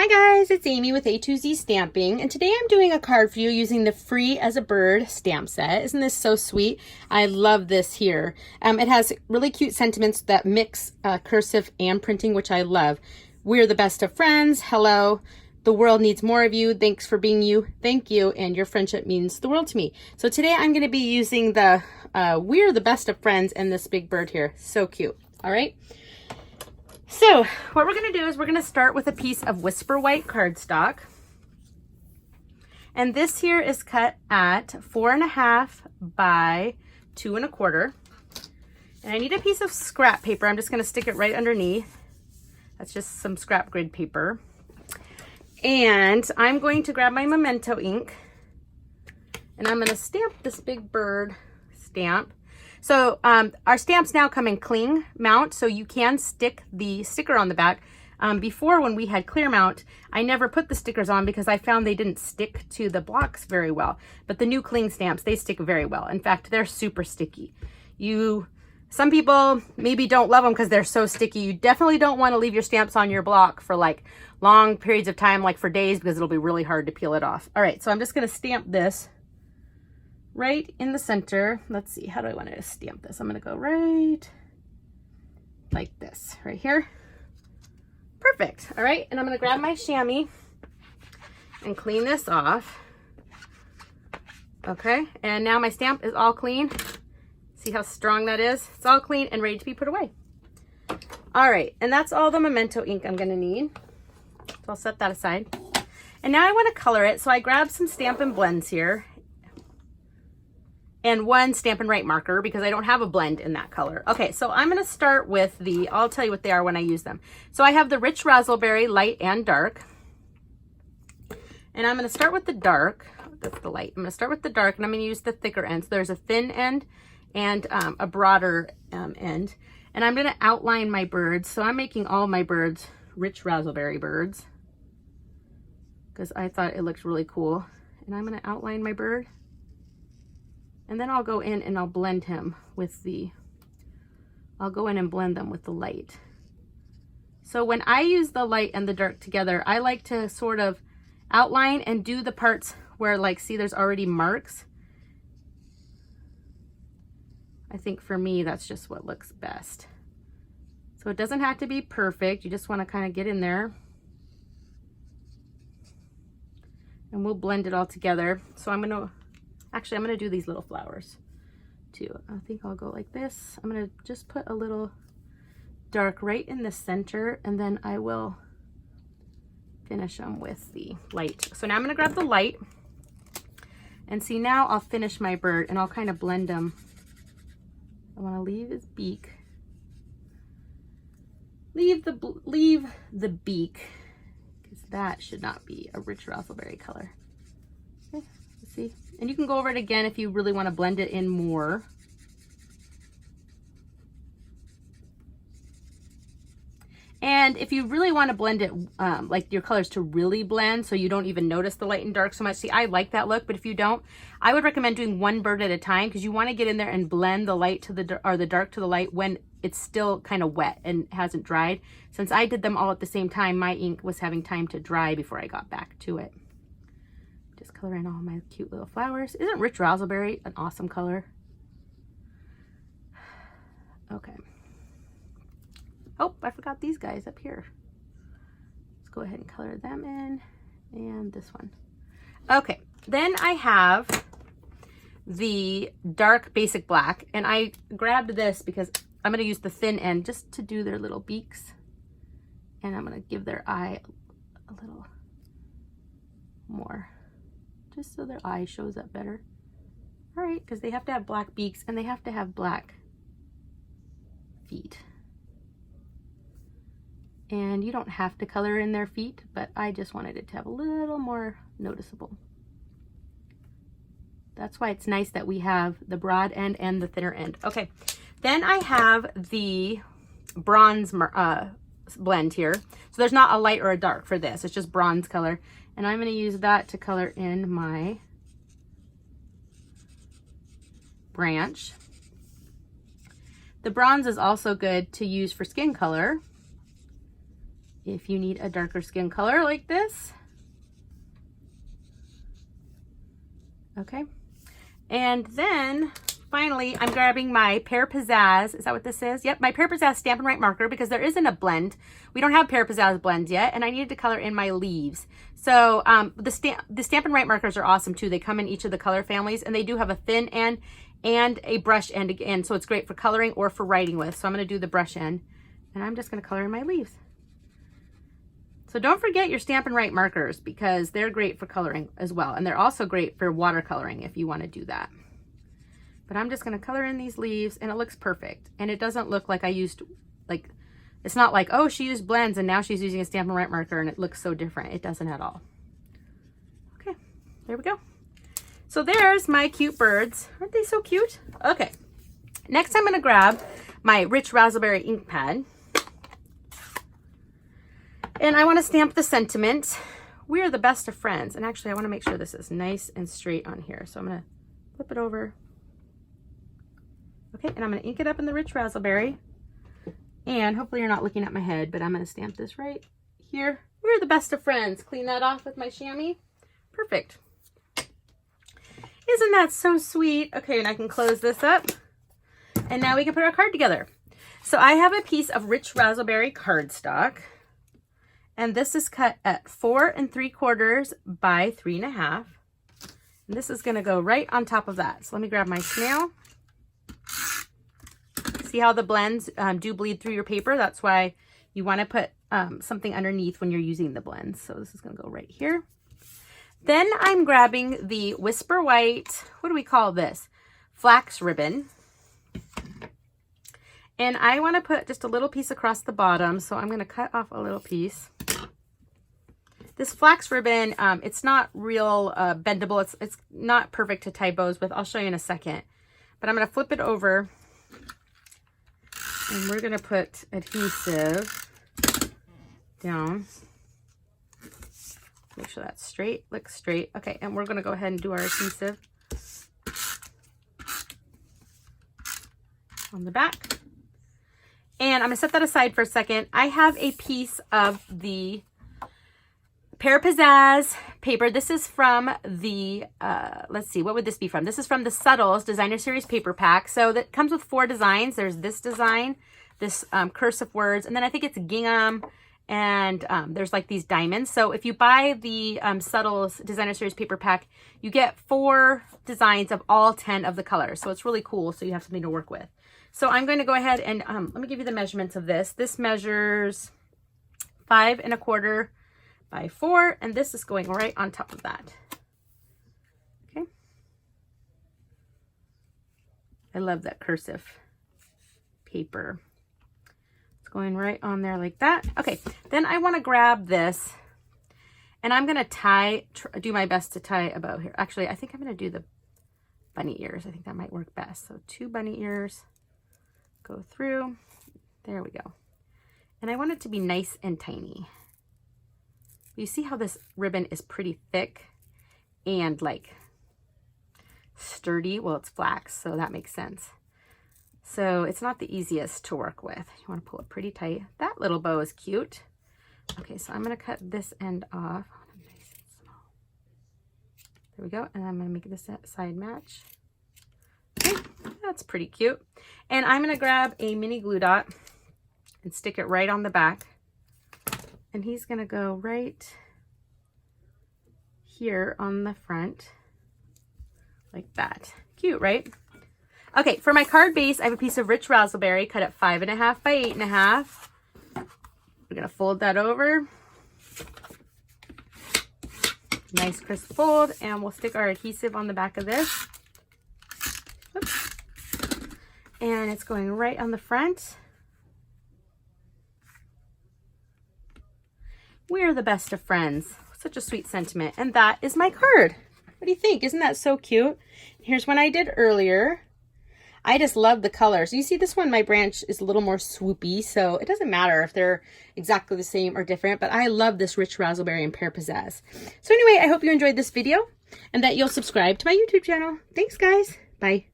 Hi guys, it's Amy with A2Z Stamping, and today I'm doing a card for you using the Free as a Bird stamp set. Isn't this so sweet? I love this here. It has really cute sentiments that mix cursive and printing, which I love. We're the best of friends. Hello. The world needs more of you. Thanks for being you. Thank you. And your friendship means the world to me. So today I'm going to be using the We're the Best of Friends and this big bird here. So cute. All right. So what we're going to do is we're going to start with a piece of Whisper White cardstock. And this here is cut at 4.5 by 2 1/4. And I need a piece of scrap paper. I'm just going to stick it right underneath. That's just some scrap grid paper. And I'm going to grab my Memento ink and I'm going to stamp this big bird stamp. So our stamps now come in cling mount, so you can stick the sticker on the back. Before, when we had clear mount, I never put the stickers on because I found they didn't stick to the blocks very well. But the new cling stamps, they stick very well. In fact, they're super sticky. Some people maybe don't love them because they're so sticky. You definitely don't want to leave your stamps on your block for like long periods of time, like for days, because it'll be really hard to peel it off. All right, so I'm just going to stamp this right in the center. Let's see, how do I want to stamp this? I'm going to go right like this, right here. Perfect. All right, and I'm going to grab my chamois and clean this off. Okay, and now my stamp is all clean. See how strong that is? It's all clean and ready to be put away. All right, and that's all the Memento ink I'm going to need. So I'll set that aside. And now I want to color it, so I grabbed some Stampin Blends here and one Stampin' Write marker because I don't have a blend in that color. Okay, so I'm going to start with I'll tell you what they are when I use them. So I have the Rich Razzleberry Light and Dark. And I'm going to start with the dark. That's the light. I'm going to start with the dark and I'm going to use the thicker end. So there's a thin end and a broader end. And I'm going to outline my birds. So I'm making all my birds Rich Razzleberry birds because I thought it looked really cool. And I'm going to outline my bird. And then I'll go in and I'll blend him with I'll go in and blend them with the light. So when I use the light and the dark together, I like to sort of outline and do the parts where, like, see, there's already marks. I think for me, that's just what looks best. So it doesn't have to be perfect. You just want to kind of get in there. And we'll blend it all together. So I'm going to do these little flowers too. I think I'll go like this. I'm going to just put a little dark right in the center and then I will finish them with the light. So now I'm going to grab the light and see, now I'll finish my bird and I'll kind of blend them. I want to leave his beak. Leave the beak because that should not be a Rich Razzleberry color. Okay, let's see. And you can go over it again if you really want to blend it in more. And if you really want to blend it, like your colors to really blend so you don't even notice the light and dark so much. See, I like that look, but if you don't, I would recommend doing one bird at a time because you want to get in there and blend the light to the dark to the light when it's still kind of wet and hasn't dried. Since I did them all at the same time, my ink was having time to dry before I got back to it. Just color in all my cute little flowers. Isn't Rich Razzleberry an awesome color? Okay. Oh, I forgot these guys up here. Let's go ahead and color them in. And this one. Okay, then I have the dark basic black. And I grabbed this because I'm going to use the thin end just to do their little beaks. And I'm going to give their eye a little more, just so their eye shows up better. All right, because they have to have black beaks and they have to have black feet. And you don't have to color in their feet, but I just wanted it to have a little more noticeable. That's why it's nice that we have the broad end and the thinner end. Okay, then I have the bronze blend here. So there's not a light or a dark for this. It's just bronze color. And I'm going to use that to color in my branch. The bronze is also good to use for skin color. if you need a darker skin color like this. Okay. And then finally, I'm grabbing my Pear Pizzazz. Is that what this is? Yep, my Pear Pizzazz Stampin' Right marker, because there isn't a blend. We don't have Pear Pizzazz blends yet, and I needed to color in my leaves. So the Stampin' Right markers are awesome too. They come in each of the color families, and they do have a thin end and a brush end again. So it's great for coloring or for writing with. So I'm going to do the brush end, and I'm just going to color in my leaves. So don't forget your Stampin' Right markers, because they're great for coloring as well. And they're also great for watercoloring if you want to do that. But I'm just going to color in these leaves, and it looks perfect. And it doesn't look like I used, like, it's not like, oh, she used blends and now she's using a Stampin' Right marker and it looks so different. It doesn't at all. Okay, there we go. So there's my cute birds. Aren't they so cute? Okay, next I'm going to grab my Rich Raspberry ink pad. And I want to stamp the sentiment, "We are the best of friends." And actually, I want to make sure this is nice and straight on here. So I'm going to flip it over. Okay, and I'm going to ink it up in the Rich Raspberry. And hopefully you're not looking at my head, but I'm going to stamp this right here. "We're the best of friends." Clean that off with my chamois. Perfect. Isn't that so sweet? Okay, and I can close this up. And now we can put our card together. So I have a piece of Rich Raspberry cardstock. And this is cut at 4 3/4 by 3 1/2. And this is going to go right on top of that. So let me grab my snail. See how the blends do bleed through your paper? That's why you want to put something underneath when you're using the blends. So this is going to go right here. Then I'm grabbing the Whisper White, what do we call this? Flax ribbon. And I want to put just a little piece across the bottom. So I'm going to cut off a little piece. This flax ribbon, it's not real bendable. It's not perfect to tie bows with. I'll show you in a second. But I'm going to flip it over. And we're going to put adhesive down. Make sure that's straight, looks straight. Okay, and we're going to go ahead and do our adhesive on the back. And I'm going to set that aside for a second. I have a piece of the Pear Pizzazz paper. This is from the, let's see, what would this be from? This is from the Subtles Designer Series paper pack. So that comes with 4 designs. There's this design, this cursive words, and then I think it's gingham, and there's like these diamonds. So if you buy the Subtles Designer Series paper pack, you get 4 designs of all 10 of the colors. So it's really cool. So you have something to work with. So I'm going to go ahead and let me give you the measurements of this. This measures 5 1/4 by 4, and this is going right on top of that. Okay. I love that cursive paper. It's going right on there like that. Okay, then I want to grab this, and I'm going to do my best to tie about here. Actually, I think I'm going to do the bunny ears. I think that might work best. So 2 bunny ears go through. There we go. And I want it to be nice and tiny. You see how this ribbon is pretty thick and like sturdy? Well, it's flax, so that makes sense. So it's not the easiest to work with. You want to pull it pretty tight. That little bow is cute. Okay, so I'm going to cut this end off. Nice and small. There we go. And I'm going to make this side match. Okay, that's pretty cute. And I'm going to grab a mini glue dot and stick it right on the back. And he's going to go right here on the front like that. Cute, right? Okay, for my card base, I have a piece of Rich Raspberry cut at 5 1/2 by 8 1/2. We're going to fold that over. Nice crisp fold, and we'll stick our adhesive on the back of this. Oops. And it's going right on the front. We're the best of friends. Such a sweet sentiment. And that is my card. What do you think? Isn't that so cute? Here's one I did earlier. I just love the colors. You see this one, my branch is a little more swoopy, so it doesn't matter if they're exactly the same or different, but I love this Rich Raspberry and Pear Pizzazz. So anyway, I hope you enjoyed this video and that you'll subscribe to my YouTube channel. Thanks, guys. Bye.